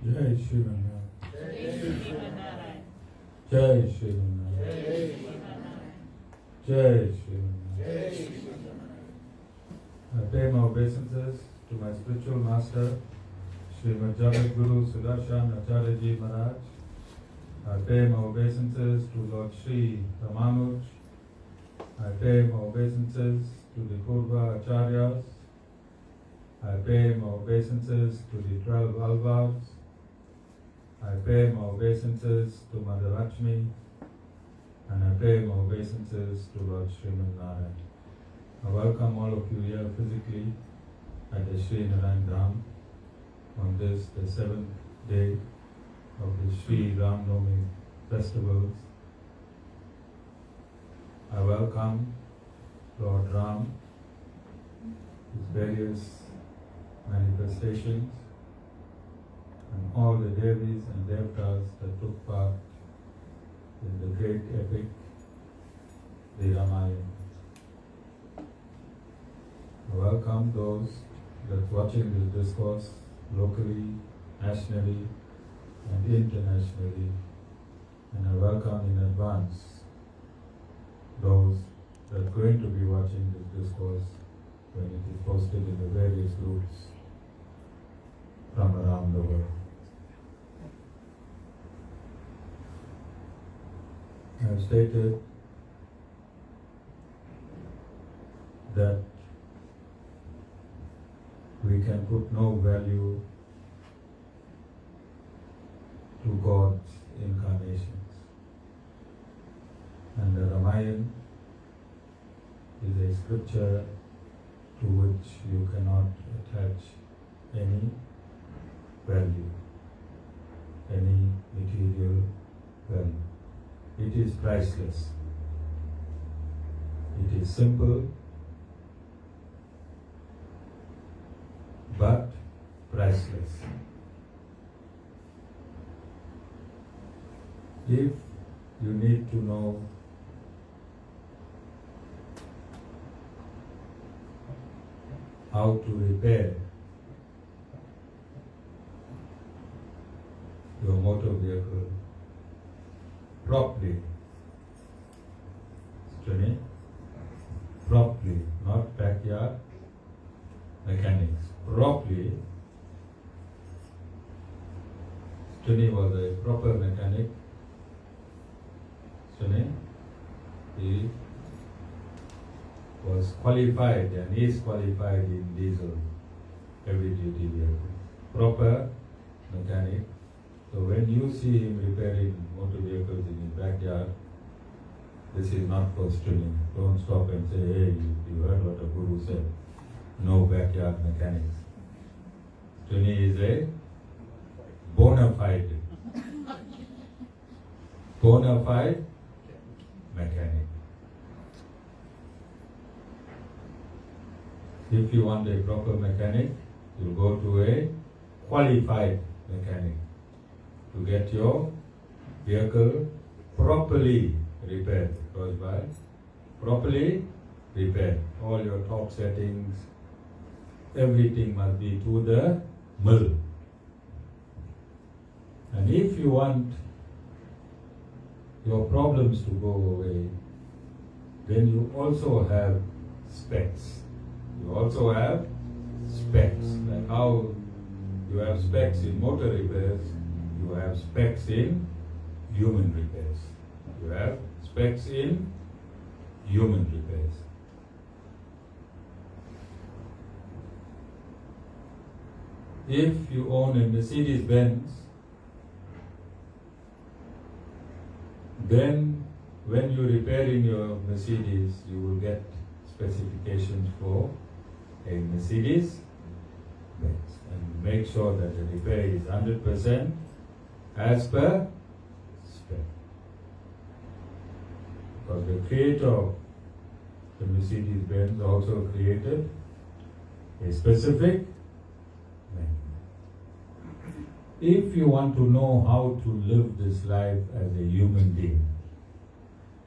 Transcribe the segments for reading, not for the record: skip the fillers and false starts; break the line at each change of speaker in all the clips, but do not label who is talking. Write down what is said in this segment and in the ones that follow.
Jai Shriman Narayan. Jai Shriman Narayan. Jai Shriman Narayan. I pay my obeisances to my spiritual master, Srimad Jagat Guru Sudarshan Acharyaji Maharaj. I pay my obeisances to Lord Sri Ramanuj. I pay my obeisances to the Purva Acharyas. I pay my obeisances to the 12 Alvas. I pay my obeisances to Mother Lakshmi. And I pay my obeisances to Lord Sriman Narayan. I welcome all of you here physically at the Narayan Dham on this, the 7th day of the Sri Ramnavami festivals. I welcome Lord Ram, his various manifestations, and all the Devis and Devtas that took part in the great epic, the Ramayan. I welcome those that watching this discourse locally, nationally, and internationally, and I welcome in advance those that are going to be watching this discourse when it is posted in the various groups from around the world. I have stated that we can put no value to God's incarnations. And the Ramayan is a scripture to which you cannot attach any value, any material value. It is priceless. It is simple, but priceless. If you need to know how to repair your motor vehicle properly, Strini, properly, not backyard mechanics, properly. Strini was a proper mechanic. Strini, he was qualified and is qualified in diesel heavy duty vehicles. Proper mechanic. So when you see him repairing motor vehicles in his backyard, this is not for Strini. Don't stop and say, hey, you heard what the Guru said. No backyard mechanics. Strini is a bona fide mechanic. If you want a proper mechanic, you go to a qualified mechanic to get your vehicle properly repaired. Rosh bhai, properly repaired. All your top settings, everything must be to the mill. And if you want your problems to go away, then you also have specs. You also have specs. Like how you have specs in motor repairs, you have specs in human repairs. You have specs in human repairs. If you own a Mercedes Benz, then when you're repairing your Mercedes, you will get specifications for a Mercedes Benz. And make sure that the repair is 100% as per spec. Because the creator of the Mercedes Benz also created a specific manual. If you want to know how to live this life as a human being,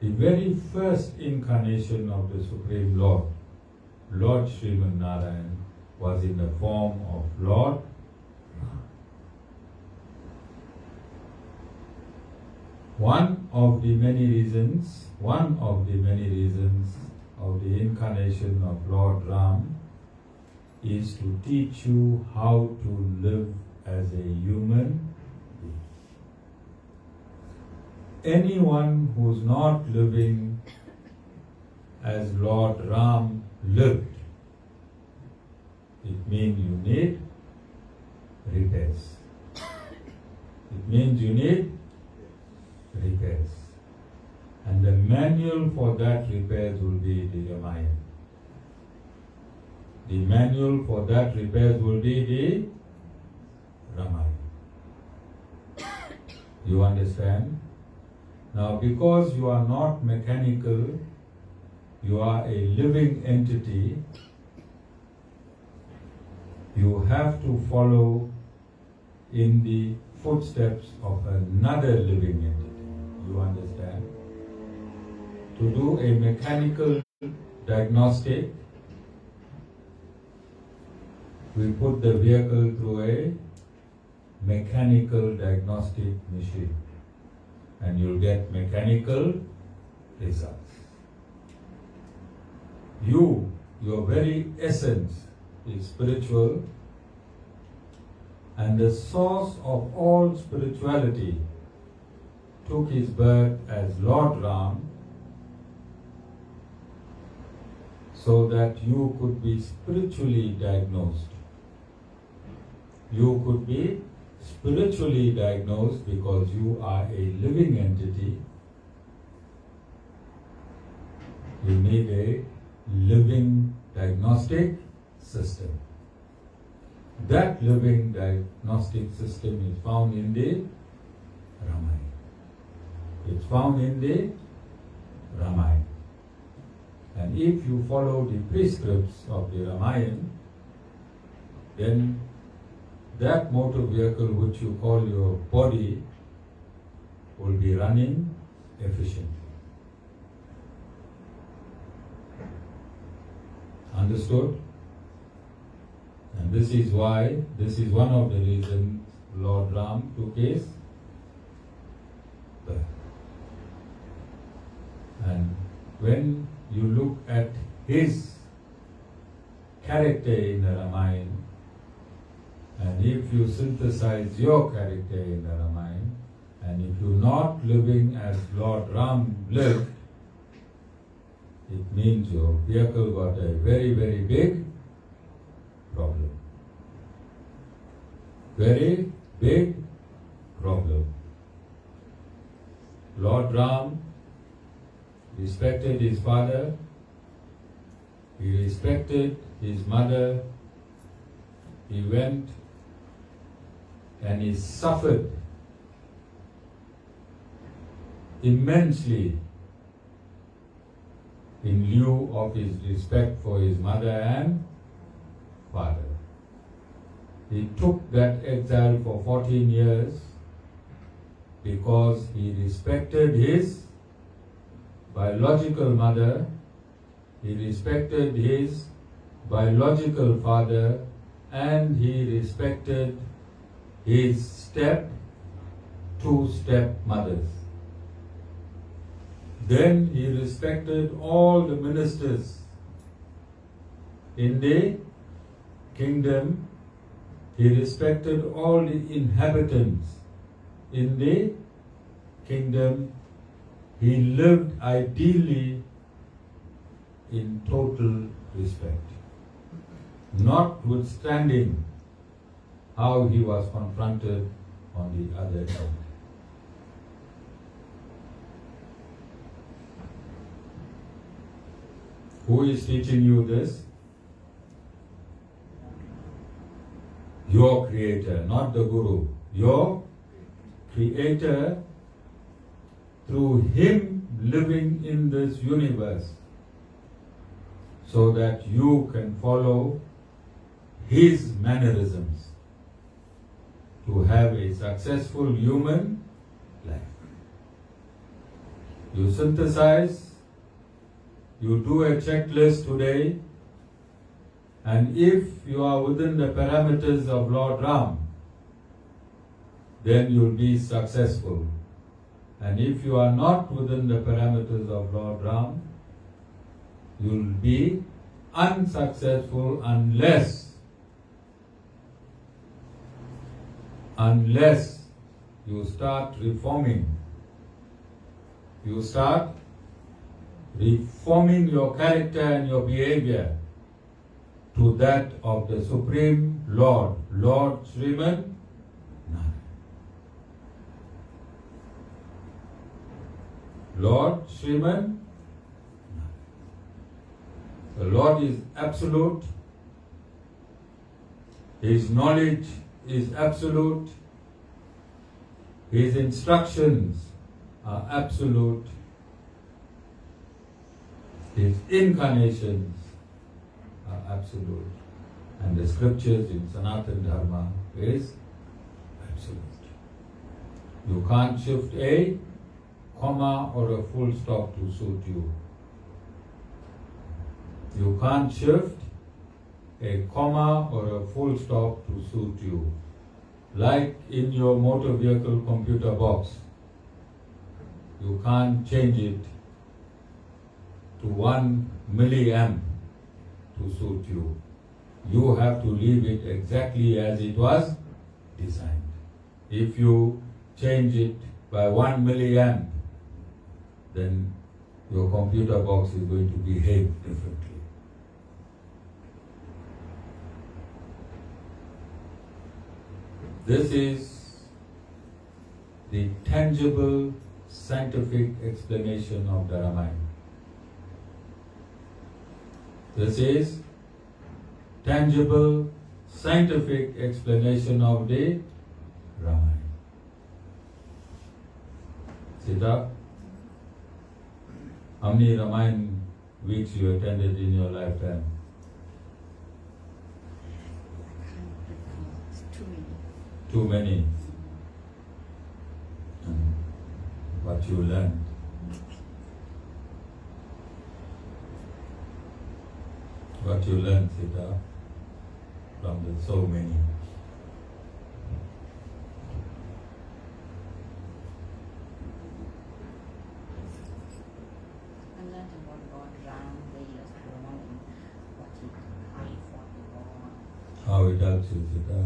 the very first incarnation of the Supreme Lord, Lord Sriman Narayan, was in the form of Lord Ram. One of the many reasons of the incarnation of Lord Ram is to teach you how to live as a human being. Anyone who's not living as Lord Ram lived, it means you need repairs. It means you need repairs. And the manual for that repairs will be the Ramayan. The manual for that repairs will be the Ramayan. You understand? Now, because you are not mechanical, you are a living entity, you have to follow in the footsteps of another living entity. You understand? To do a mechanical diagnostic, we put the vehicle through a mechanical diagnostic machine and you'll get mechanical results. Your very essence is spiritual, and the source of all spirituality took his birth as Lord Ram so that you could be spiritually diagnosed. You could be spiritually diagnosed because you are a living entity. You need a living diagnostic system. That living diagnostic system is found in the Ramayan. It's found in the Ramayan. And if you follow the prescripts of the Ramayan, then that motor vehicle which you call your body will be running efficiently. Understood? And this is one of the reasons Lord Ram took his birth. And when you look at his character in the Ramayan, and if you synthesize your character in the Ramayan, and if you're not living as Lord Ram lived, it means your vehicle got a very, very big problem. Very big problem. Lord Ram respected his father, he respected his mother, he went and he suffered immensely in lieu of his respect for his mother and father. He took that exile for 14 years because he respected his biological mother, he respected his biological father, and he respected his two stepmothers. Then he respected all the ministers in the kingdom. He respected all the inhabitants in the kingdom. He lived ideally in total respect, notwithstanding how he was confronted on the other end. Who is teaching you this? Your Creator, not the Guru. Your Creator, through him living in this universe, so that you can follow his mannerisms to have a successful human life. You synthesize, you do a checklist today, and if you are within the parameters of Lord Ram, then you'll be successful. And if you are not within the parameters of Lord Ram, you will be unsuccessful unless you start reforming. You start reforming your character and your behavior to that of the Supreme Lord, Lord Sriman Narayan. Lord Sriman Narayan. The Lord is absolute. His knowledge is absolute. His instructions are absolute. His incarnations are absolute. And the scriptures in Sanatan Dharma is absolute. You can't shift a comma or a full stop to suit you. You can't shift a comma or a full stop to suit you. Like in your motor vehicle computer box, you can't change it to 1 milliamp to suit you. You have to leave it exactly as it was designed. If you change it by 1 milliamp, then your computer box is going to behave differently. This is the tangible scientific explanation of the Ramayan. This is tangible scientific explanation of the Ramayan. Sita, how many Ramayan weeks you attended in your lifetime? Too many. What you learned. What you learned, Sita, from the so many.
I learned about God Ram, where he was born, and what he prayed for the born.
How it helps you, Sita?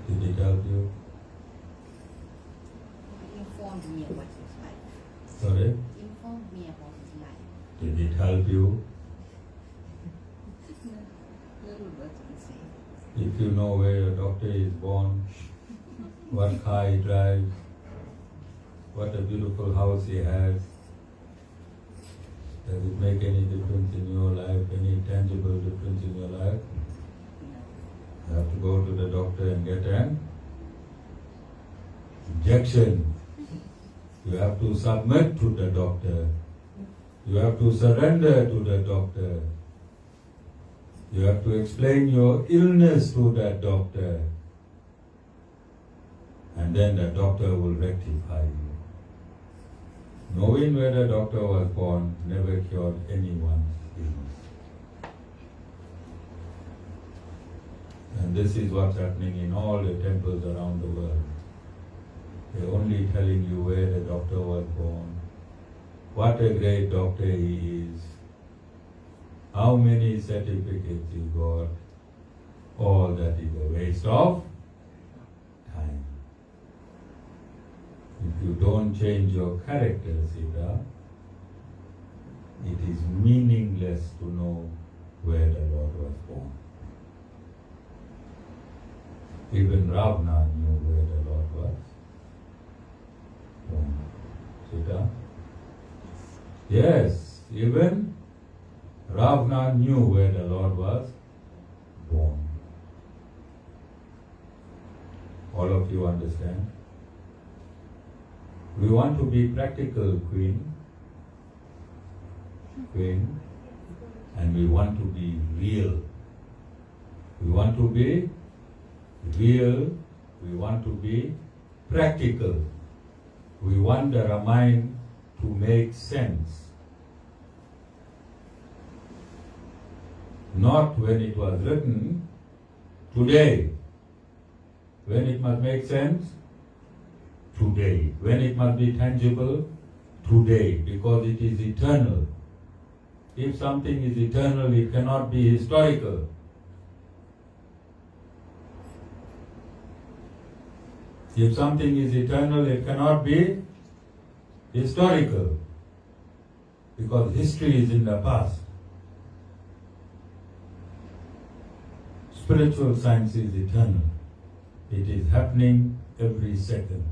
Did it help you?
He informed me about his life.
Sorry?
He informed me about his life.
Did it help you?
Little birds can say.
If you know where your doctor is born, what car he drives, what a beautiful house he has, does it make any difference in your life, any tangible difference in your life? You have to go to the doctor and get an injection. You have to submit to the doctor. You have to surrender to the doctor. You have to explain your illness to that doctor. And then the doctor will rectify you. Knowing where the doctor was born never cured anyone's illness. And this is what's happening in all the temples around the world. They're only telling you where the doctor was born, what a great doctor he is, how many certificates he got. All that is a waste of time. If you don't change your character, Sita, it is meaningless to know where the Lord was born. Even Ravana knew where the Lord was born. Sita? Yes, even Ravana knew where the Lord was born. All of you understand? We want to be practical, Queen, and we want to be real. We want to be real, we want to be practical. We want the Ramayan to make sense. not when it was written, today. When it must make sense, today. When it must be tangible, today, because it is eternal. If something is eternal, it cannot be historical. If something is eternal, it cannot be historical, because history is in the past. Spiritual science is eternal. It is happening every second.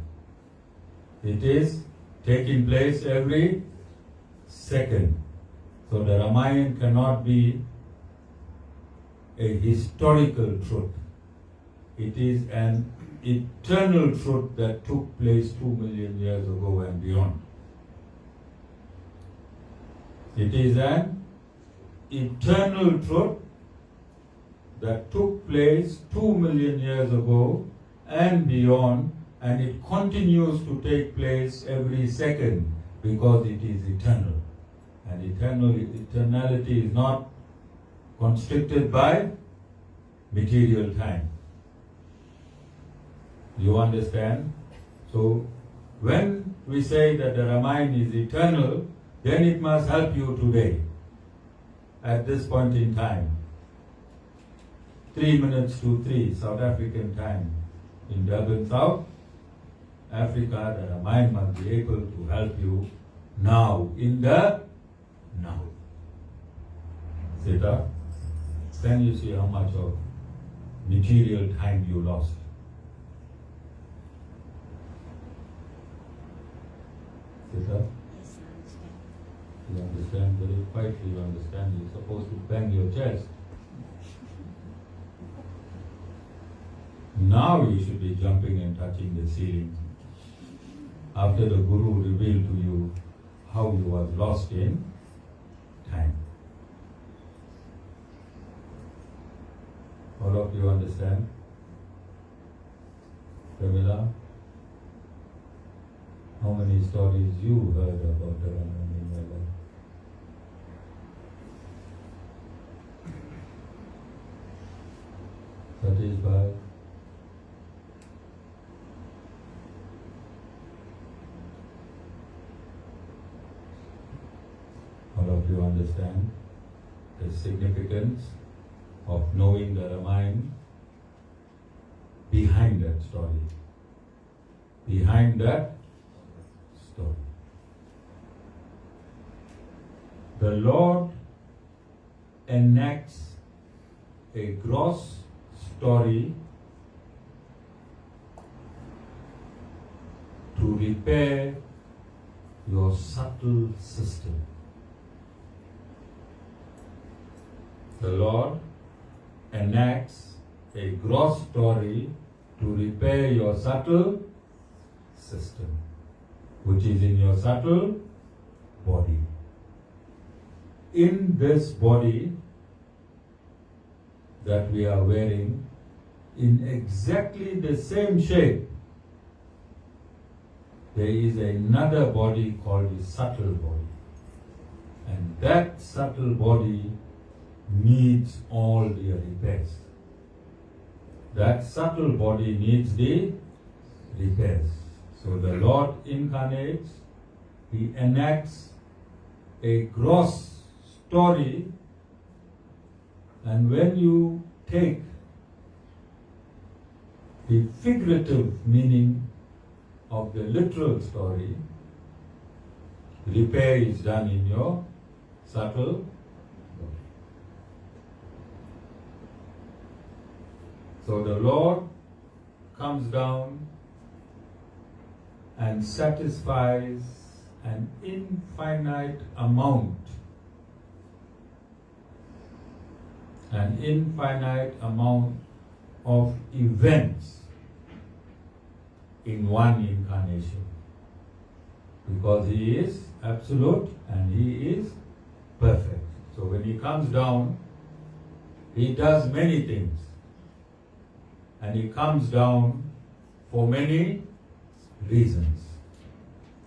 It is taking place every second. So the Ramayan cannot be a historical truth. It is an eternal truth that took place 2 million years ago and beyond. It is an eternal truth that took place 2 million years ago and beyond, and it continues to take place every second because it is eternal. And eternality is not constricted by material time. You understand? So when we say that the Ramayan is eternal, then it must help you today, at this point in time. 3 minutes to 3 South African time in Durban, South Africa. The Ramayan must be able to help you now, in the now. Sita, can you see how much of material time you lost? Sita?
Yes, I understand.
You understand very quietly, you understand. You're supposed to bang your chest. Now you should be jumping and touching the ceiling. After the Guru revealed to you how you was lost in time. All of you understand? Pramila, how many stories you heard about the Ramayan in your life? Satish Bhai? All of you understand the significance of knowing the Ramayan behind that story. Behind that story. The Lord enacts a gross story to repair your subtle system. The Lord enacts a gross story to repair your subtle system, which is in your subtle body. In this body that we are wearing, in exactly the same shape, there is another body called the subtle body. And that subtle body needs all the repairs. That subtle body needs the repairs. So the Lord incarnates, He enacts a gross story, and when you take the figurative meaning of the literal story, repair is done in your subtle body. So the Lord comes down and satisfies an infinite amount of events in one incarnation, because He is absolute and He is perfect. So when He comes down, He does many things, and He comes down for many reasons.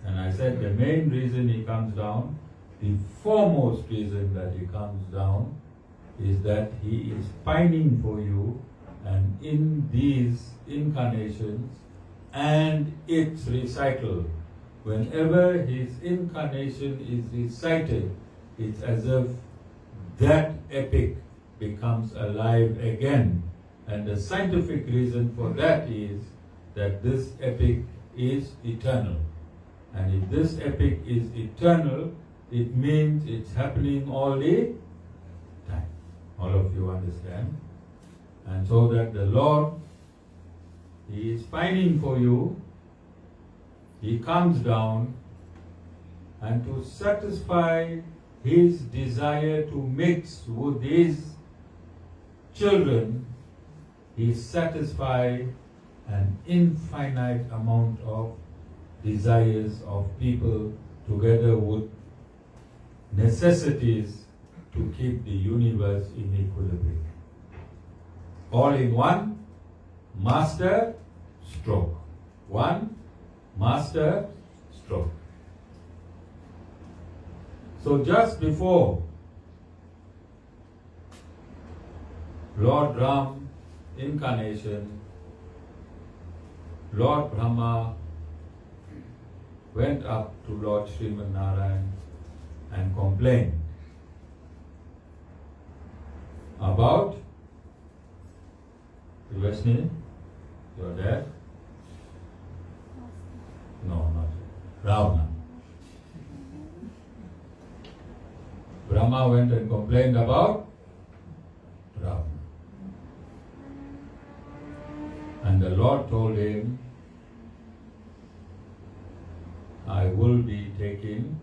And I said the main reason He comes down, the foremost reason that He comes down, is that he is pining for you, and in these incarnations and its recital, whenever his incarnation is recited, it's as if that epic becomes alive again. And the scientific reason for that is that this epic is eternal. And if this epic is eternal, it means it's happening all the time. All of you understand? And so that the Lord, he is pining for you, he comes down, and to satisfy his desire to mix with his children, he satisfies an infinite amount of desires of people together with necessities to keep the universe in equilibrium. All in one master stroke. One master stroke. So just before Lord Ram incarnation, Lord Brahma went up to Lord Sriman Narayan and complained about Vishnu, your dad? No, not Ravana. Brahma went and complained about Ravana. And the Lord told him, I will be taking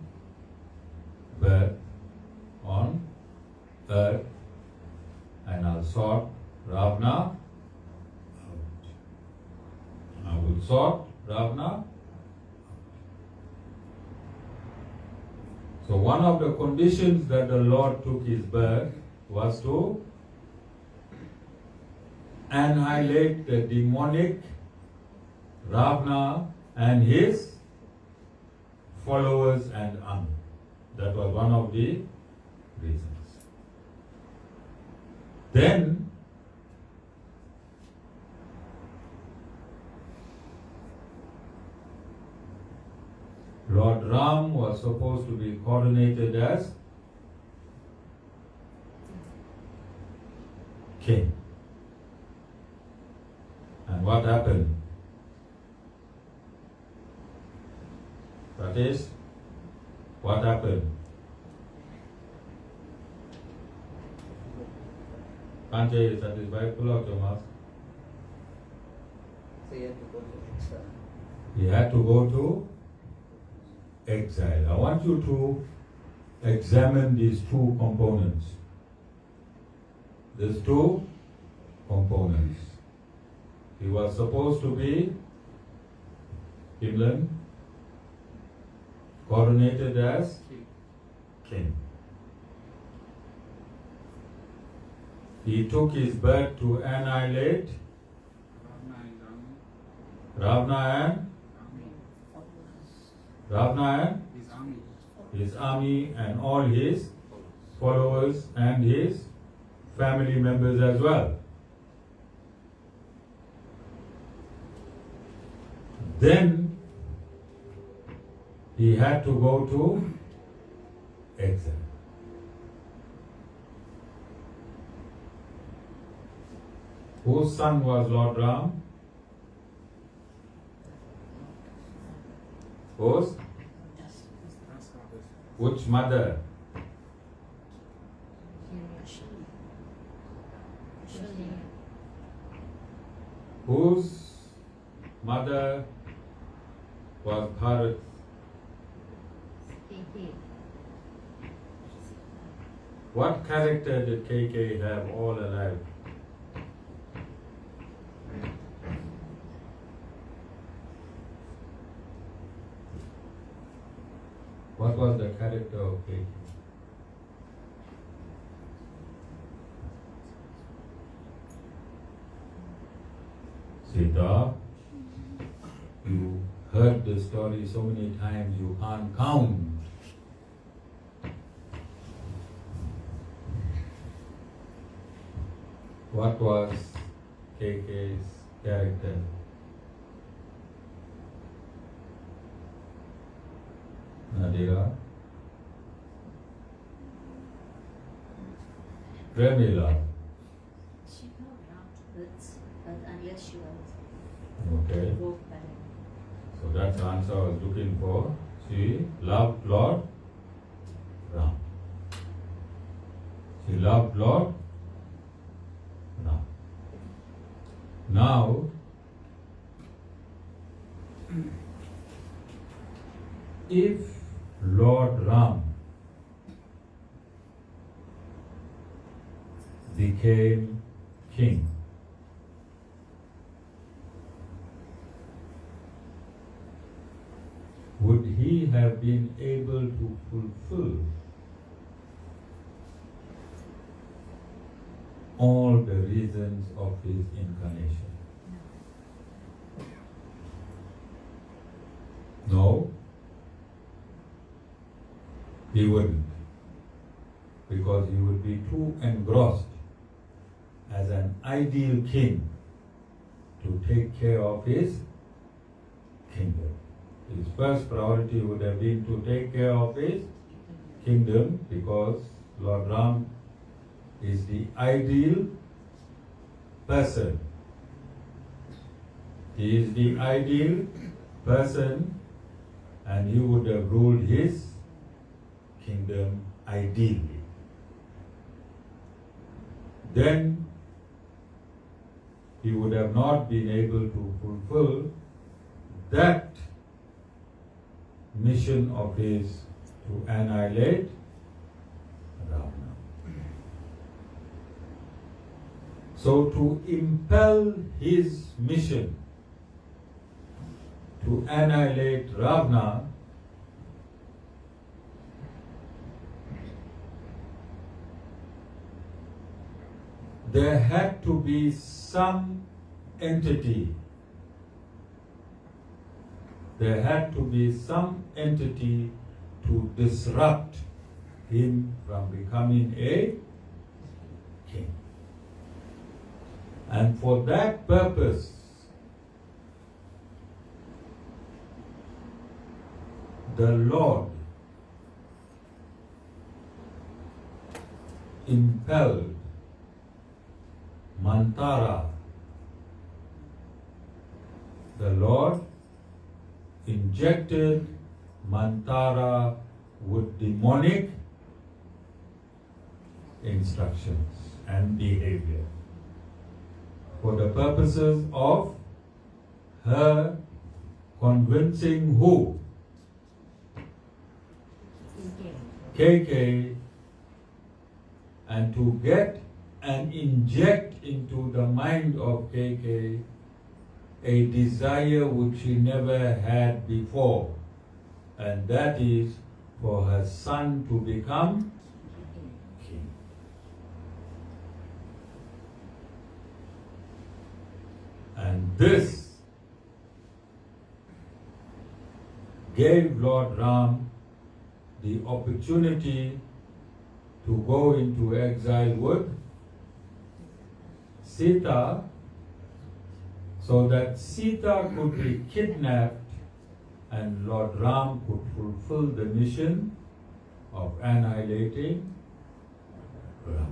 birth on earth and I'll sort Ravana out. I will sort Ravana out. So one of the conditions that the Lord took his birth was to annihilate the demonic Ravana and his followers and army. That was one of the reasons. Then Lord Ram was supposed to be coronated as king. And what happened? That is, what happened? Can't you satisfy? Pull out your mask.
So you have to go to exile.
He had to go to exile. I want you to examine these two components. These two components. He was supposed to be Himlan, coronated as king. He took his birth to annihilate Ravana and his army and all his followers and his family members as well. Then he had to go to exile. Whose son was Lord Ram? Whose? Which mother? Whose mother was Bharat? What character did KK have all alive? What was the character of KK? Sita, you heard the story so many times you can't count. What was KK's character? Nadira? Premila?
She loved birds, but unless she was
Okay.
provoked by them.
So that's the answer I was looking for. She loved Lord Ram. She loved Lord Ram. Now, if Lord Ram became king, would he have been able to fulfill all the reasons of his incarnation? No, he wouldn't, because he would be too engrossed as an ideal king to take care of his kingdom. His first priority would have been to take care of his kingdom, because Lord Ram is the ideal person. He is the ideal person, and he would have ruled his kingdom ideally. Then he would have not been able to fulfill that mission of his to annihilate Ravana. So to impel his mission to annihilate Ravana, there had to be some entity. There had to be some entity to disrupt him from becoming a king. And for that purpose, the Lord impelled Mantara. The Lord injected Mantara with demonic instructions and behavior for the purposes of her convincing who? KK, and to get and inject into the mind of KK a desire which she never had before, and that is for her son to become king. And this gave Lord Ram the opportunity to go into exile with Sita, so that Sita could be kidnapped and Lord Ram could fulfill the mission of annihilating Ravana.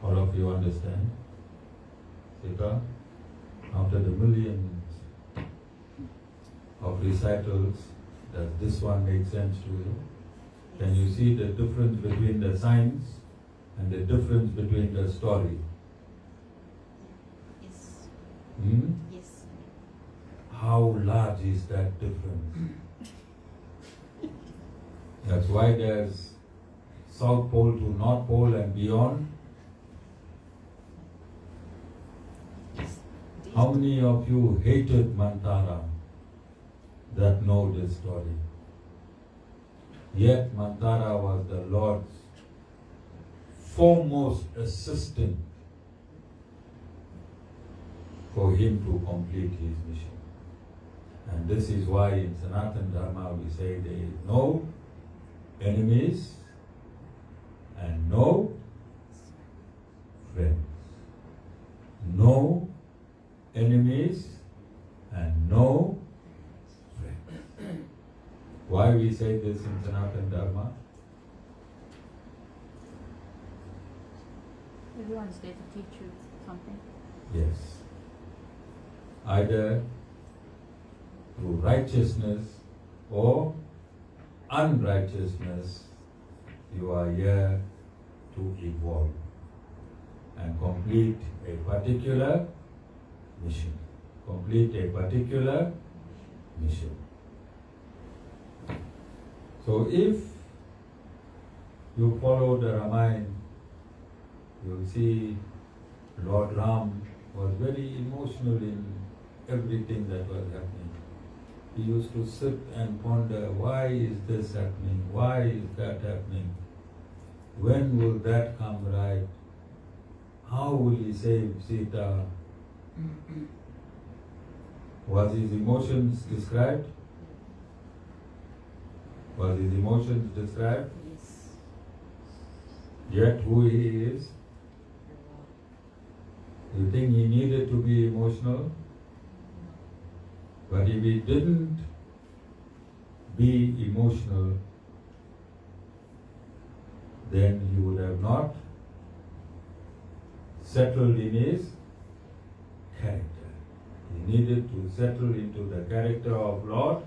All of you understand? Sita, after the millions of recitals, does this one make sense to you? Can you see the difference between the signs and the difference between the story?
Yes. Yes.
How large is that difference? That's why there's South Pole to North Pole and beyond. How many of you hated Mantara that know this story? Yet Mantara was the Lord's foremost assistant for him to complete his mission. And this is why in Sanatan Dharma we say there is no enemies and no friends. No enemies and no friends. Why we say this in Sanatan Dharma?
Everyone's there to teach you something.
Yes. Either through righteousness or unrighteousness, you are here to evolve and complete a particular mission. Complete a particular mission. So if you follow the Ramayan, you'll see Lord Ram was very emotional in everything that was happening. He used to sit and ponder, why is this happening? Why is that happening? When will that come right? How will he save Sita? Was his emotions described? Was his emotions described?
Yes.
Yet who he is? You think he needed to be emotional? But if he didn't be emotional, then he would have not settled in his character. He needed to settle into the character of Lord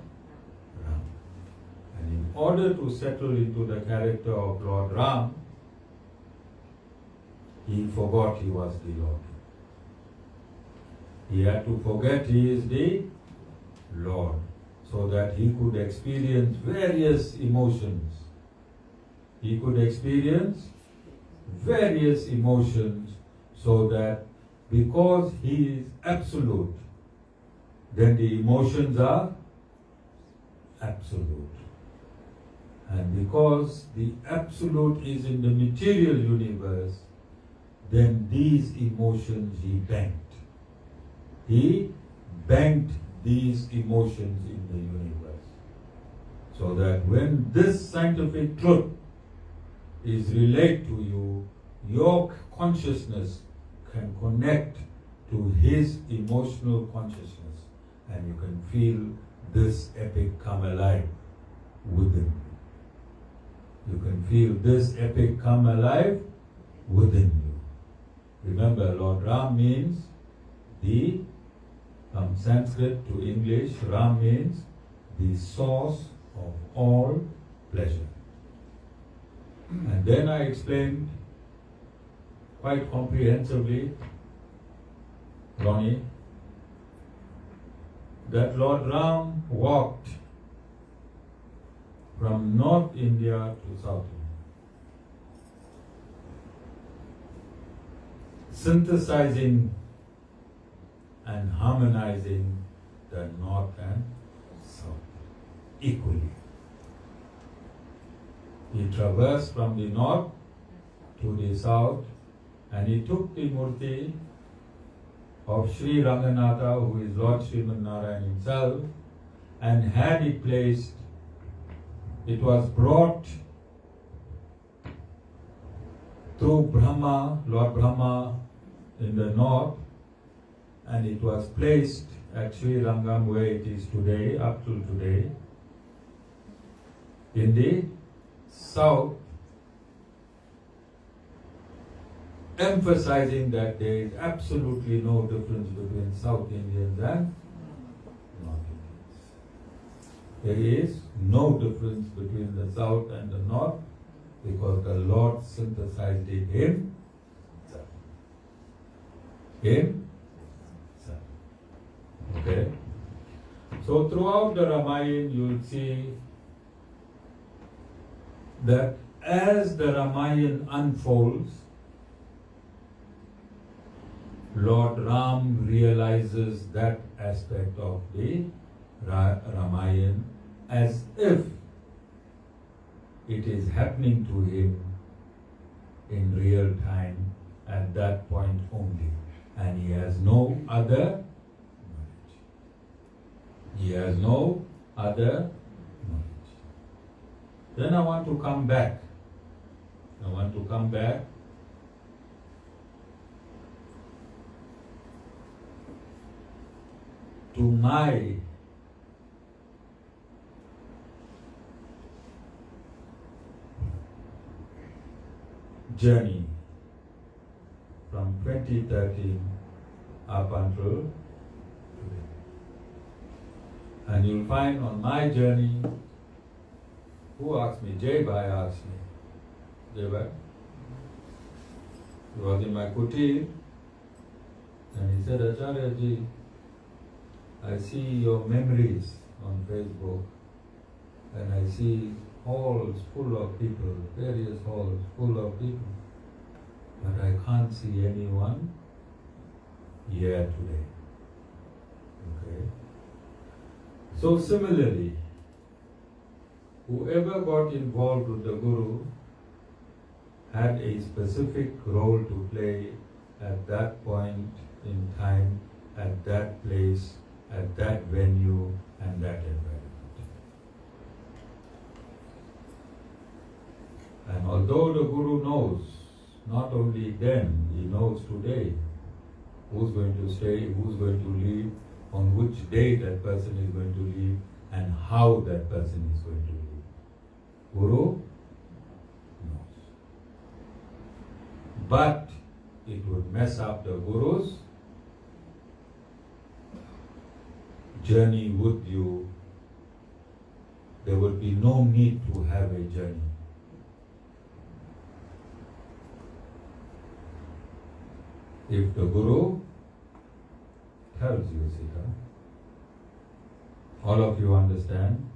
Ram. And in order to settle into the character of Lord Ram, he forgot he was the Lord. He had to forget he is the Lord, so that he could experience various emotions. He could experience various emotions, so that because he is absolute, then the emotions are absolute. And because the absolute is in the material universe, then these emotions he banked. He banked these emotions in the universe, so that when this scientific truth is relayed to you, your consciousness can connect to his emotional consciousness, and you can feel this epic come alive within you. You can feel this epic come alive within you. Remember, Lord Ram means from Sanskrit to English, Ram means the source of all pleasure. And then I explained quite comprehensively, Ronnie, that Lord Ram walked from North India to South India, synthesizing and harmonizing the North and South equally. He traversed from the North to the South, and he took the murti of Sri Ranganatha, who is Lord Narayan himself, and had it placed. It was brought through Brahma, Lord Brahma in the north, and it was placed at Sri Rangam where it is today, up till today. In the south, emphasizing that there is absolutely no difference between South Indians and North Indians. There is no difference between the South and the North, because the Lord synthesized it himself. Himself. Okay? So throughout the Ramayan you will see that as the Ramayan unfolds, Lord Ram realizes that aspect of the Ramayan as if it is happening to him in real time at that point only, and he has no other knowledge. He has no other knowledge. Then I want to come back. to my journey from 2013 up until today. And you'll find on my journey, who asked me? Jai Bhai asked me. Jai Bhai? He was in my kutir and he said, Acharyaji, I see your memories on Facebook and I see halls full of people, various halls full of people, but I can't see anyone here today. Okay? So similarly, whoever got involved with the Guru had a specific role to play at that point in time, at that place, at that venue and that environment. And although the Guru knows, not only then, he knows today who's going to stay, who's going to leave, on which day that person is going to leave, and how that person is going to leave. Guru knows. But it would mess up the Guru's journey with you. There would be no need to have a journey. If the Guru tells you, Sita, all of you understand.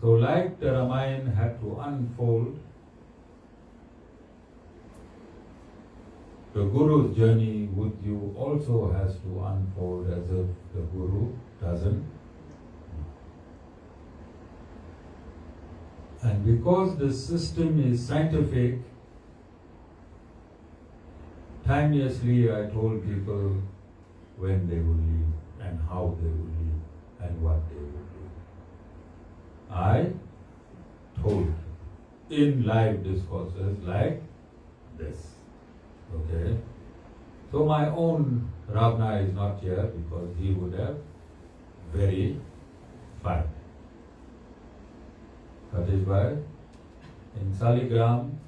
So like the Ramayan had to unfold, the Guru's journey with you also has to unfold as if the Guru doesn't. And because the system is scientific, timelessly I told people when they will leave and how they will leave and what they will do. I told in live discourses like this. Okay? So my own Ravana is not here because he would have verified. That is why in Saligram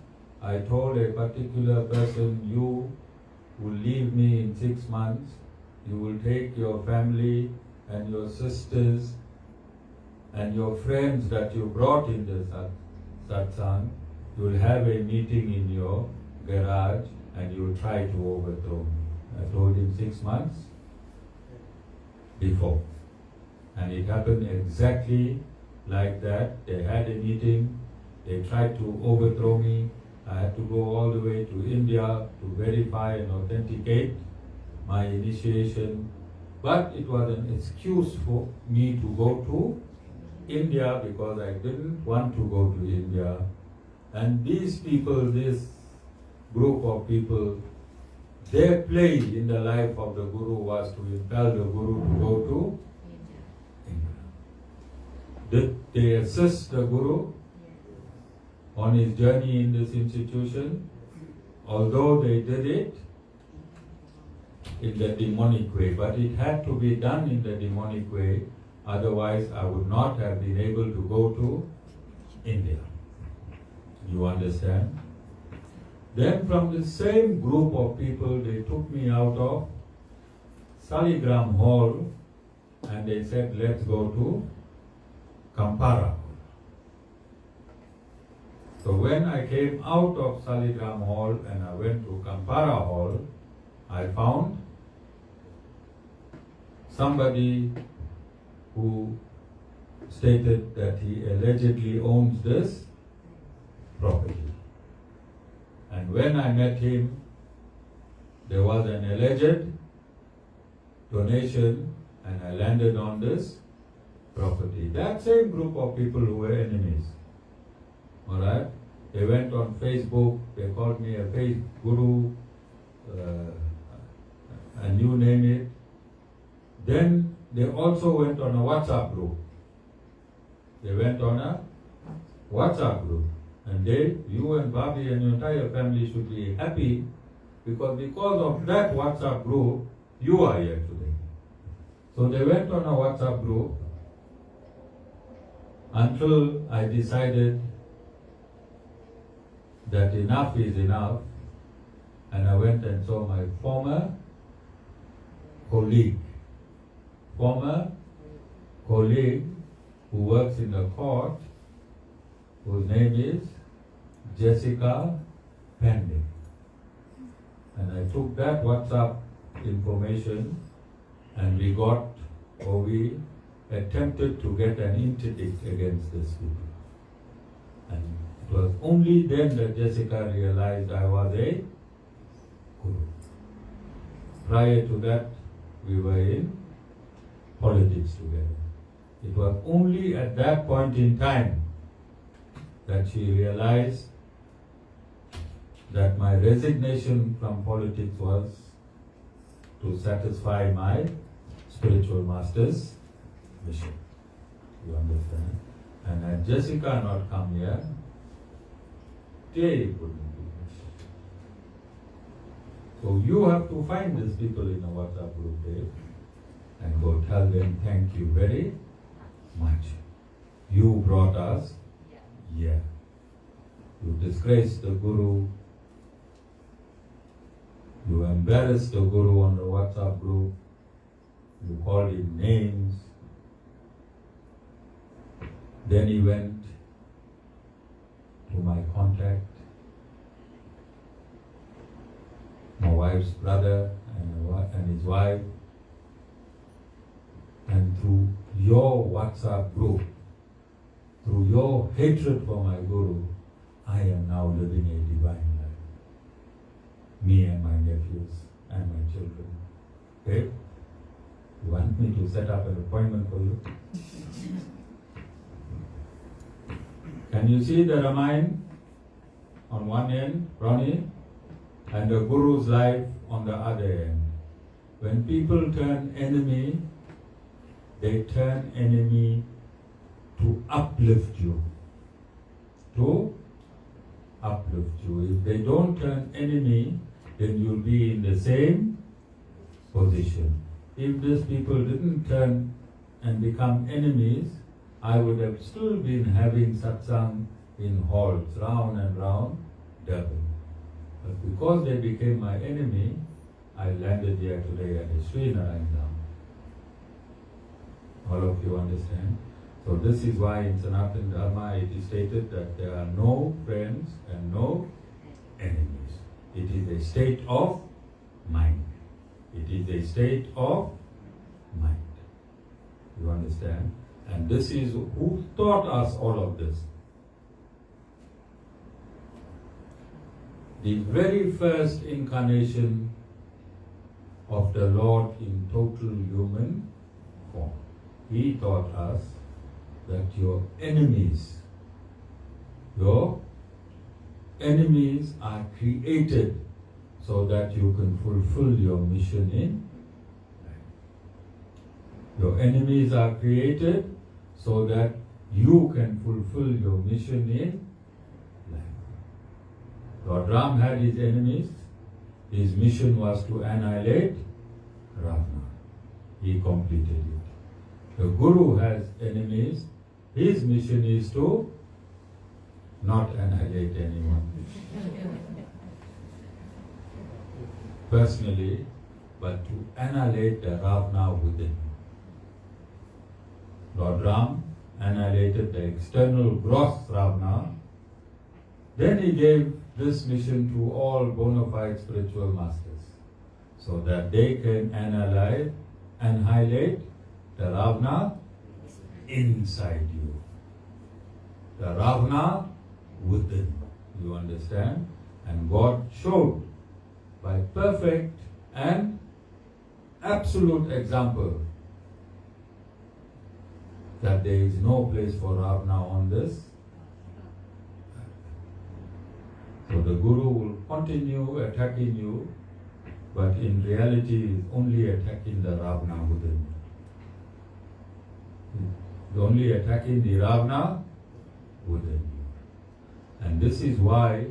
I told a particular person, you will leave me in 6 months, you will take your family and your sisters and your friends that you brought in the satsang, you will have a meeting in your garage and you will try to overthrow me. I told him 6 months before. And it happened exactly like that. They had a meeting, they tried to overthrow me. I had to go all the way to India to verify and authenticate my initiation. But it was an excuse for me to go to India because I didn't want to go to India. And these people, this group of people, their play in the life of the Guru was to impel the Guru to go to India. Did they assist the Guru on his journey in this institution? Although they did it in the demonic way, but it had to be done in the demonic way, otherwise I would not have been able to go to India. You understand? Then from the same group of people, they took me out of Saligram Hall and they said, let's go to Kampara. So when I came out of Saligram Hall and I went to Kampara Hall, I found somebody who stated that he allegedly owns this property. And when I met him, there was an alleged donation and I landed on this property. That same group of people who were enemies. Alright? They went on Facebook, they called me a fake guru, and you name it. Then they also went on a WhatsApp group. They went on a WhatsApp group. And you and Bobby and your entire family should be happy because of that WhatsApp group, you are here today. So they went on a WhatsApp group until I decided that enough is enough, and I went and saw my former colleague who works in the court, whose name is Jessica Pending. And I took that WhatsApp information and we attempted to get an interdict against this people. And it was only then that Jessica realized I was a guru. Prior to that, we were in politics together. It was only at that point in time that she realized that my resignation from politics was to satisfy my spiritual master's mission. You understand? And had Jessica not come here, they wouldn't be here. So you have to find these people in a WhatsApp group, Dave, and go tell them thank you very much. You brought us here. You disgraced the Guru. You embarrassed the Guru on the WhatsApp group. You called him names. Then he went to my contact, my wife's brother and his wife, and through your WhatsApp group, through your hatred for my Guru, I am now living a divine life. Me and my nephews and my children. Okay? You want me to set up an appointment for you? Can you see the Ramayan on one end, Ronnie, and the Guru's life on the other end? When people turn enemy, they turn enemy to uplift you. To uplift you. If they don't turn enemy, then you'll be in the same position. If these people didn't turn and become enemies, I would have still been having satsang in halls, round and round, Durban. But because they became my enemy, I landed here today at the Sri Narayan Dham. All of you understand? So this is why in Sanatan Dharma it is stated that there are no friends and no enemies. It is a state of mind. It is a state of mind. You understand? And this is who taught us all of this. The very first incarnation of the Lord in total human form. He taught us that your enemies are created so that you can fulfill your mission in life. Your enemies are created so that you can fulfill your mission in life. Lord Ram had his enemies. His mission was to annihilate Ravana. He completed it. The Guru has enemies. His mission is to not annihilate anyone personally, but to annihilate the Ravana within. Lord Ram annihilated the external gross Ravana. Then he gave this mission to all bona fide spiritual masters so that they can annihilate the Ravana inside you. The Ravana within. You understand? And God showed by perfect and absolute example that there is no place for Ravana on this. So the Guru will continue attacking you, but in reality is only attacking the Ravana within you. He's only attacking the Ravana within you. And this is why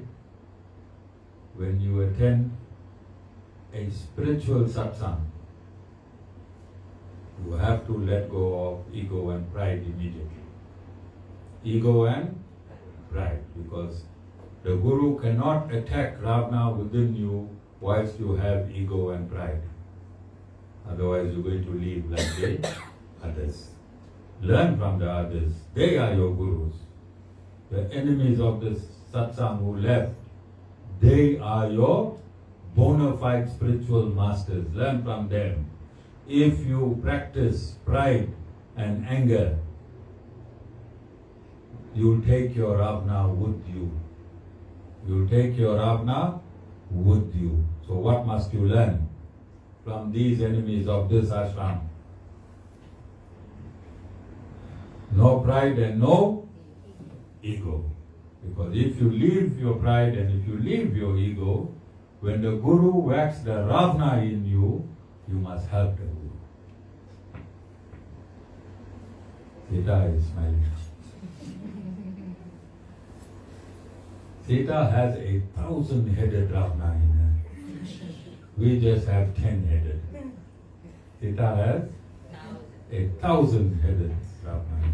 when you attend a spiritual satsang, You have to let go of ego and pride immediately. Ego and pride, because the Guru cannot attack Ravana within you whilst you have ego and pride. Otherwise you're going to live like the others. Learn from the others. They are your Gurus. The enemies of this satsang who left, they are your bona fide spiritual masters. Learn from them. If you practice pride and anger, you'll take your Ravana with you. You'll take your Ravana with you. So what must you learn from these enemies of this ashram? No pride and no ego. Because if you leave your pride and if you leave your ego, when the Guru whacks the Ravana in you, you must help the Guru. Sita is smiling. Sita has 1,000-headed Ravana in her. We just have 10-headed. Sita has 1,000-headed Ravana.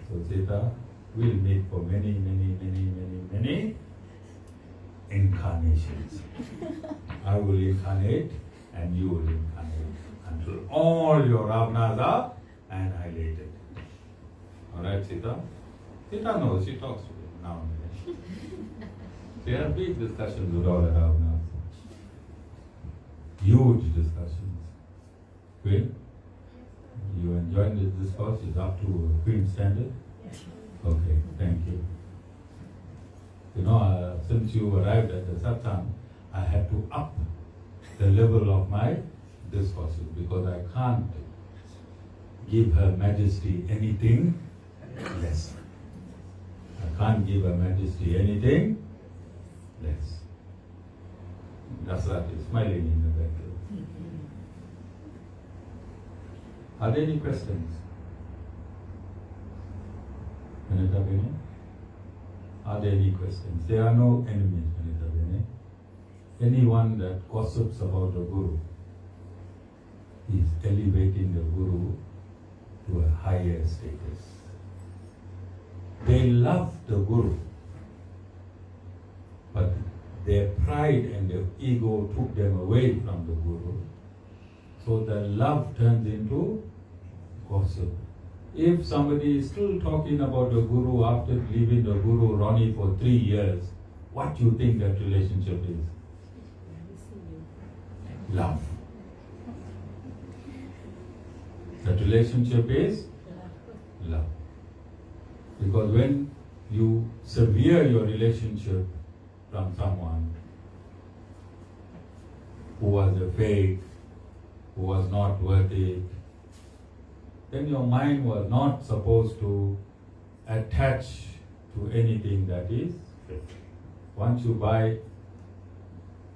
So Sita will meet for many incarnations. I will incarnate and you will incarnate until all your Ravanas are annihilated. Alright, Sita? Sita knows, she talks to you now and then. There are big discussions with all the Ravanas. Huge discussions. Queen? You enjoying this discourse? Is up to Queen standard? Okay, thank you. You know, since you arrived at the satsang, I had to up the level of my discourses because I can't give Her Majesty anything less. I can't give Her Majesty anything less. Dasrat is smiling in the back. Are there any questions? Manita Bene? Are there any questions? There are no enemies, Manita Bene. Anyone that gossips about the Guru is elevating the Guru to a higher status. They love the Guru, but their pride and their ego took them away from the Guru. So the love turns into gossip. If somebody is still talking about the Guru after leaving the Guru Ronnie for 3 years, what do you think that relationship is? Love. That relationship is love. Because when you sever your relationship from someone who was a fake, who was not worth it, then your mind was not supposed to attach to anything that is fake. Once you buy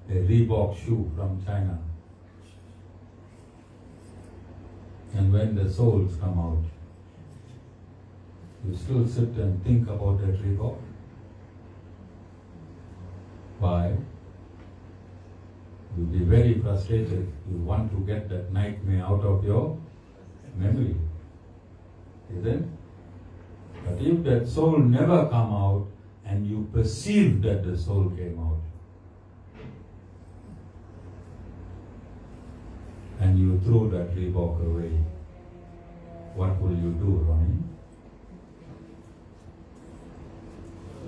a Reebok shoe from China, and when the soles come out, you still sit and think about that Reebok. Why? You'll be very frustrated. You want to get that nightmare out of your memory. Isn't it? But if that soul never come out and you perceive that the soul came out, and you throw that Reebok away, what will you do, Ronnie?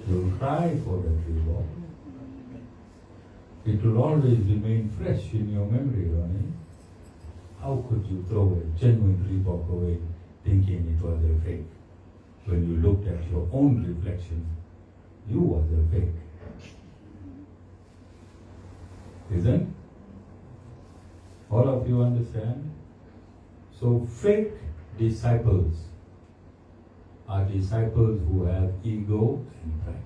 You'll cry for that Reebok. It will always remain fresh in your memory, Ronnie. How could you throw a genuine Reebok away thinking it was a fake? When you looked at your own reflection, you was a fake. Isn't? All of you understand? So fake disciples are disciples who have ego and pride.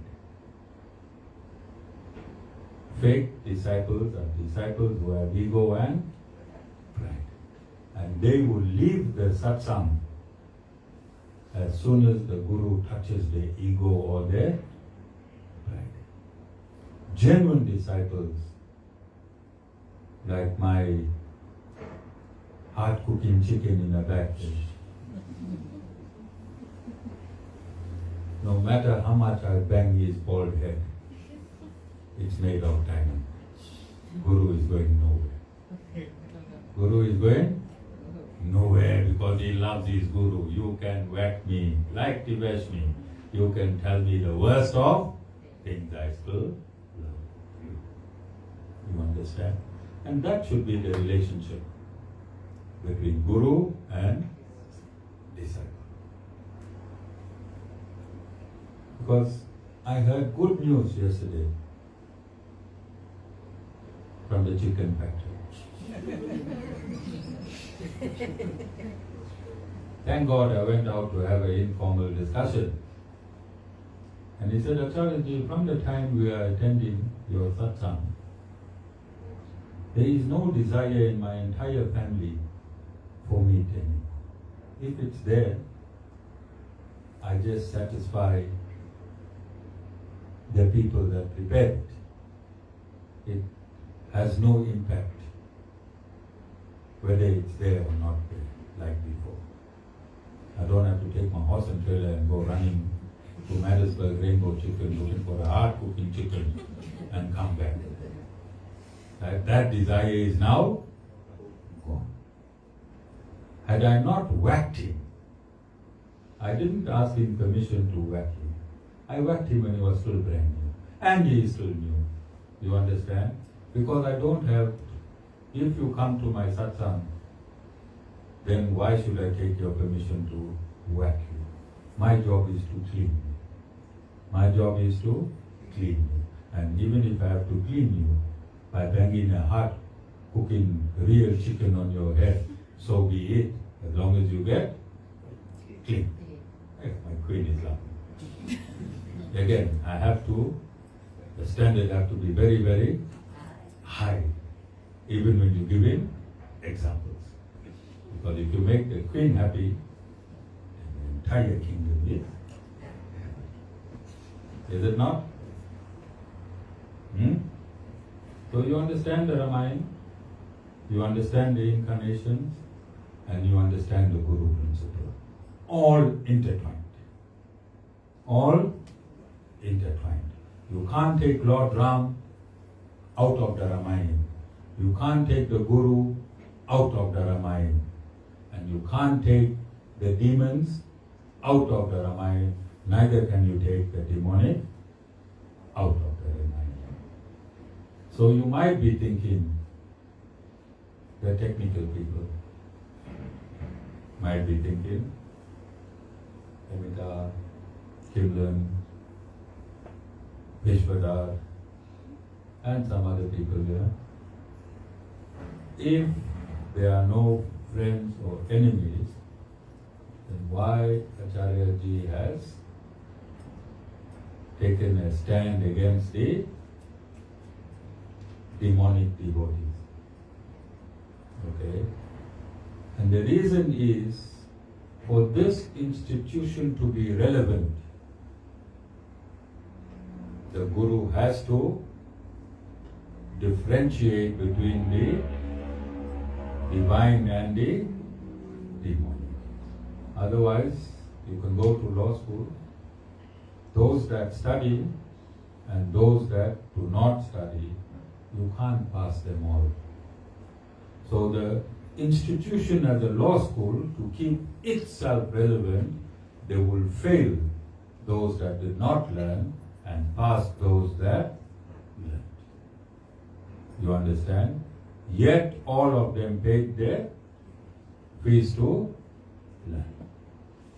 Fake disciples are disciples who have ego and pride. And they will leave the satsang as soon as the Guru touches their ego or their pride. Genuine disciples, like my hard cooking chicken in a back dish. No matter how much I bang his bald head, it's made of diamond. Guru is going nowhere. Guru is going nowhere because he loves his Guru. You can whack me like Tibesh me. You can tell me the worst of things, I still love you. You understand? And that should be the relationship between Guru and disciple. Because I heard good news yesterday from the chicken factory. Thank God I went out to have an informal discussion. And he said, Acharyaji, from the time we are attending your satsang, there is no desire in my entire family for meat anymore. If it's there, I just satisfy the people that prepared it. It has no impact whether it's there or not there, like before. I don't have to take my horse and trailer and go running to Madisburg Rainbow Chicken looking for a hard cooking chicken and come back. That desire is now gone. Had I not whacked him, I didn't ask him permission to whack him. I whacked him when he was still brand new. And he is still new. You understand? Because I don't have, if you come to my satsang, then why should I take your permission to whack you? My job is to clean you. My job is to clean you. And even if I have to clean you by banging a hot cooking real chicken on your head, so be it, as long as you get clean. Hey, my queen is laughing. Again, the standard have to be very, very high, even when you give in examples. Because if you make the queen happy, then the entire kingdom is happy. Is it not? So you understand the Ramayan, you understand the incarnations, and you understand the Guru principle. All intertwined. All intertwined. You can't take Lord Ram out of the Ramayan. You can't take the Guru out of the Ramayan. And you can't take the demons out of the Ramayan. Neither can you take the demonic out of the Ramayan. So you might be thinking, the technical people might be thinking, Amita, Kimlan, Vishwadar, and some other people here. If there are no friends or enemies, then why Acharyaji has taken a stand against the demonic devotees? Okay? And the reason is, for this institution to be relevant, the Guru has to differentiate between the divine and the demonic. Otherwise, you can go to law school. Those that study and those that do not study, you can't pass them all. So the institution as a law school, to keep itself relevant, they will fail those that did not learn and pass those that learned. You understand? Yet all of them paid their fees to learn.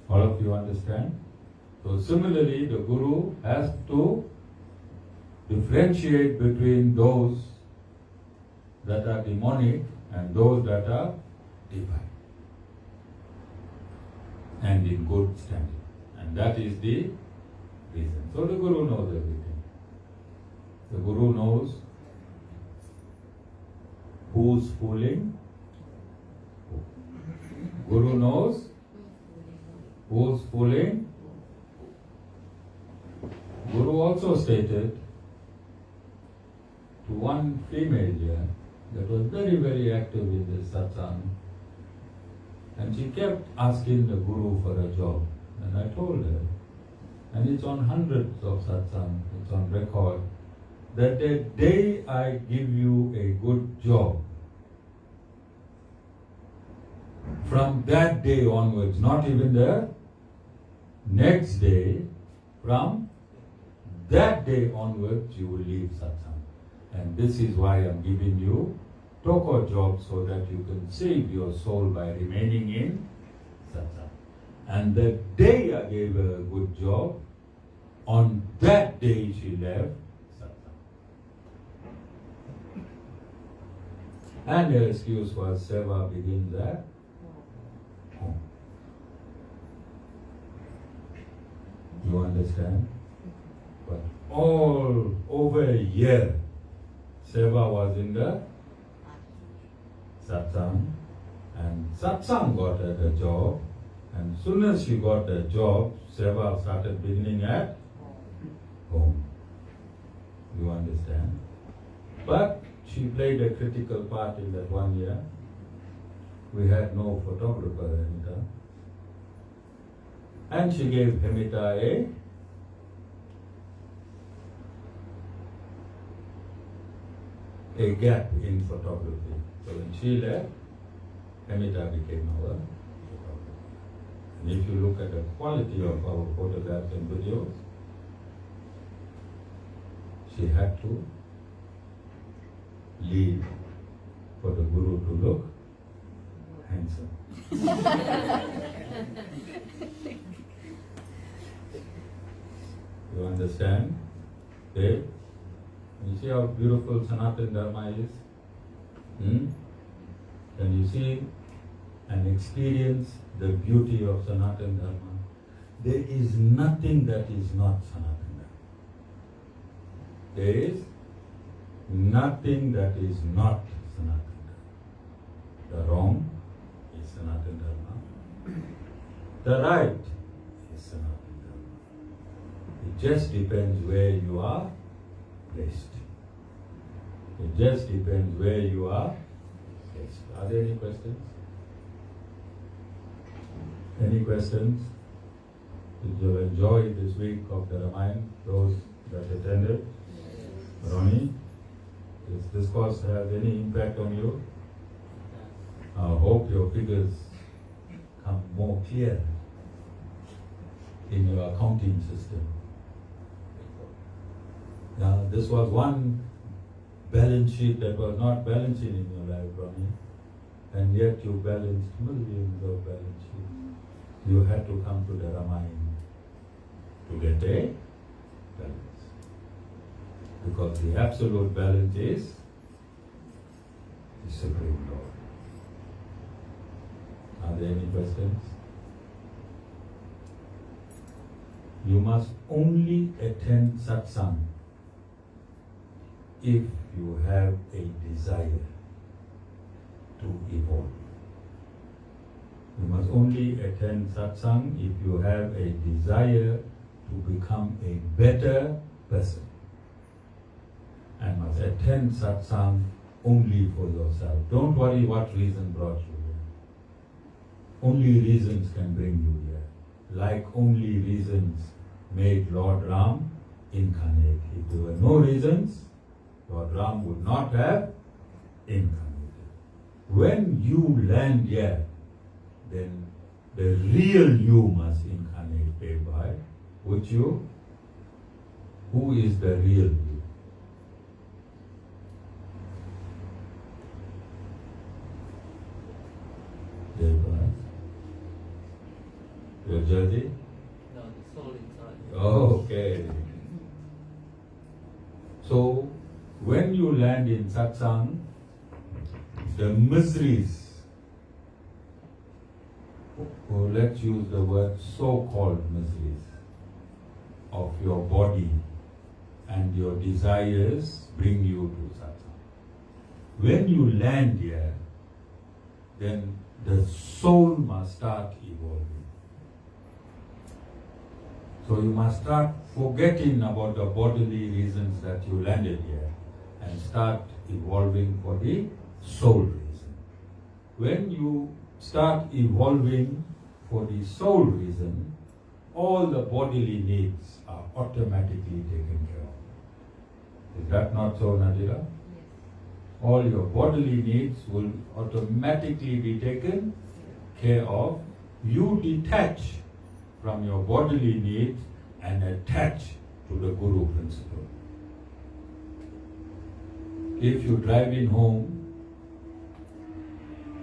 All of you understand? So similarly, the Guru has to differentiate between those that are demonic and those that are divine and in good standing. And that is the reason. So the Guru knows everything. The Guru knows who's fooling who. Guru knows who's fooling. Guru also stated to one female here that was very, very active in this satsang, And she kept asking the Guru for a job. And I told her, and it's on hundreds of satsang, it's on record, that the day I give you a good job, from that day onwards, not even the next day, from that day onwards, you will leave satsang. And this is why I'm giving you toko job, so that you can save your soul by remaining in satsang. And the day I gave her a good job, on that day she left satsang. And her excuse was seva begins at home. You understand? But all over a year, seva was in the satsang, and satsang got her the job, and soon as she got the job, seva started beginning at home. You understand? But she played a critical part in that 1 year. We had no photographer anytime. And she gave Hemita a gap in photography. So when she left, Hemita became our photographer. And if you look at the quality of our photographs and videos, she had to leave for the Guru to look handsome. You understand? Okay? You see how beautiful Sanatan Dharma is? Can you see and experience the beauty of Sanatan Dharma? There is nothing that is not Sanatan Dharma. There is nothing that is not Sanatan Dharma. The wrong is Sanatan Dharma. The right is Sanatan Dharma. It just depends where you are placed. It just depends where you are placed. Are there any questions? Any questions? Did you enjoy this week of the Ramayan, those that attended? Ronnie, does this course have any impact on you? I hope your figures come more clear in your accounting system. Now, this was one balance sheet that was not balancing in your life, Ronnie, and yet you balanced millions of balance sheets. You had to come to the Ramayan to get a balance. Because the absolute balance is the Supreme Lord. Are there any questions? You must only attend satsang if you have a desire to evolve. You must only attend satsang if you have a desire to become a better person. And must attend satsang only for yourself. Don't worry what reason brought you here. Only reasons can bring you here. Like only reasons made Lord Ram incarnate. If there were no reasons, Lord Ram would not have incarnated. When you land here, then the real you must incarnate, bhai. Would you? Who is the real you? Your jersey?
No, the soul inside.
Okay. So, when you land in satsang, the miseries, or let's use the word so-called miseries, of your body and your desires bring you to satsang. When you land here, then the soul must start evolving. So you must start forgetting about the bodily reasons that you landed here and start evolving for the soul reason. When you start evolving for the sole reason, all the bodily needs are automatically taken care of. Is that not so, Nadira?
Yes.
All your bodily needs will automatically be taken care of. You detach from your bodily needs and attach to the Guru principle. If you drive in home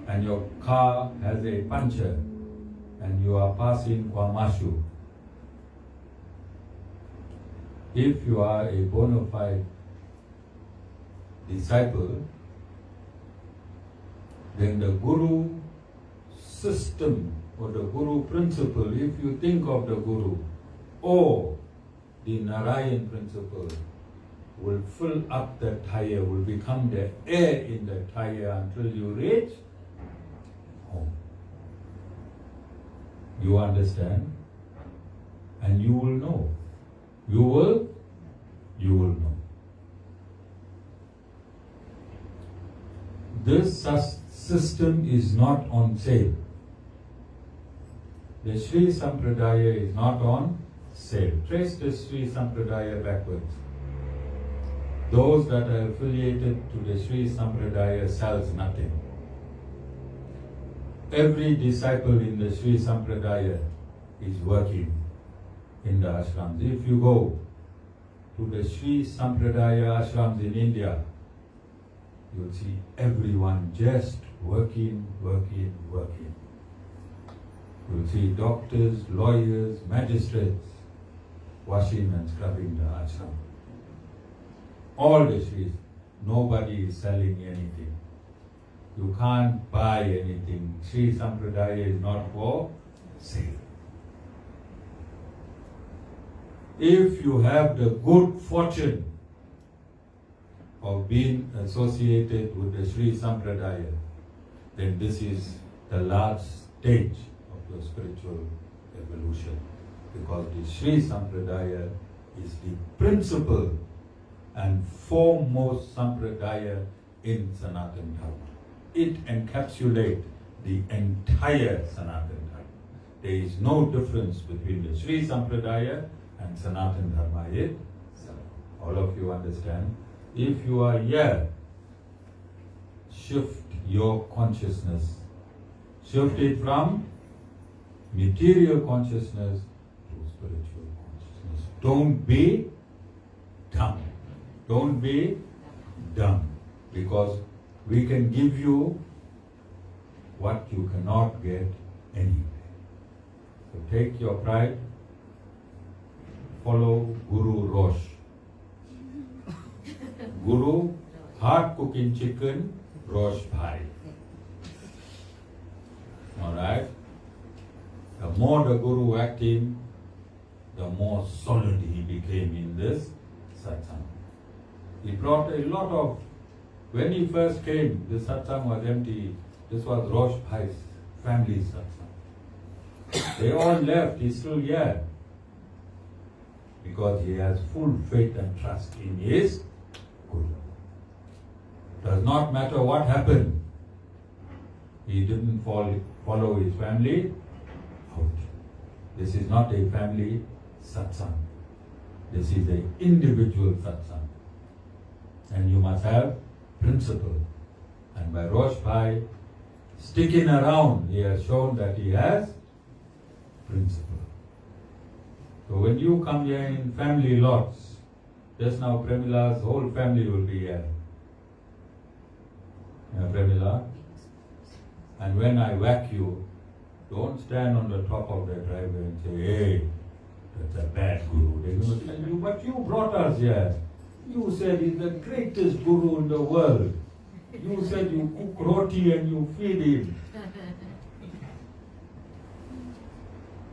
and your car has a puncture and you are passing Kwamashu, if you are a bona fide disciple, then the Guru system or the Guru principle, if you think of the Guru or the Narayan principle, will fill up the tire, will become the air in the tire until you reach home. You understand? And you will know. You will know. This system is not on sale. The Sri Sampradaya is not on sale. Trace the Sri Sampradaya backwards. Those that are affiliated to the Sri Sampradaya sells nothing. Every disciple in the Sri Sampradaya is working in the ashrams. If you go to the Sri Sampradaya ashrams in India, you'll see everyone just working. You'll see doctors, lawyers, magistrates washing and scrubbing the ashram. All the Sris, nobody is selling anything. You can't buy anything. Sri Sampradaya is not for sale. If you have the good fortune of being associated with the Sri Sampradaya, then this is the last stage of your spiritual evolution. Because the Sri Sampradaya is the principal and foremost Sampradaya in Sanatan Dharma. It encapsulates the entire Sanatan Dharma. There is no difference between the Sri Sampradaya and Sanatan Dharma itself. All of you understand? If you are here, shift your consciousness. Shift it from material consciousness to spiritual consciousness. Don't be dumb. Don't be dumb. Because we can give you what you cannot get anywhere. So take your pride, follow Guru Rosh. Guru, hard cooking chicken, Rosh bhai. Alright? The more the Guru acted, the more solid he became in this satsang. He brought a lot of, when he first came, the satsang was empty. This was Rosh bhai's family satsang. They all left, he's still here. Because he has full faith and trust in his Guru. Does not matter what happened. He didn't follow his family out. This is not a family satsang. This is an individual satsang. And you must have principle. And by Rosh bhai sticking around, he has shown that he has principle. So when you come here in family lots, just now Premila's whole family will be here. Yeah, Premila? And when I whack you, don't stand on the top of the driveway and say, hey, that's a bad guru. They're going to tell you, but you brought us here. You said he's the greatest guru in the world. You said you cook roti and you feed him.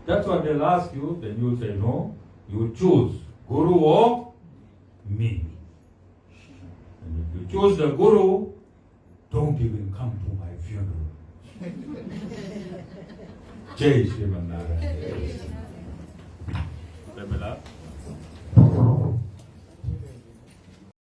That's what they'll ask you. Then you'll say, no, you choose Guru or me. And if you choose the Guru, don't even come to my funeral. Jai Shri Narayan.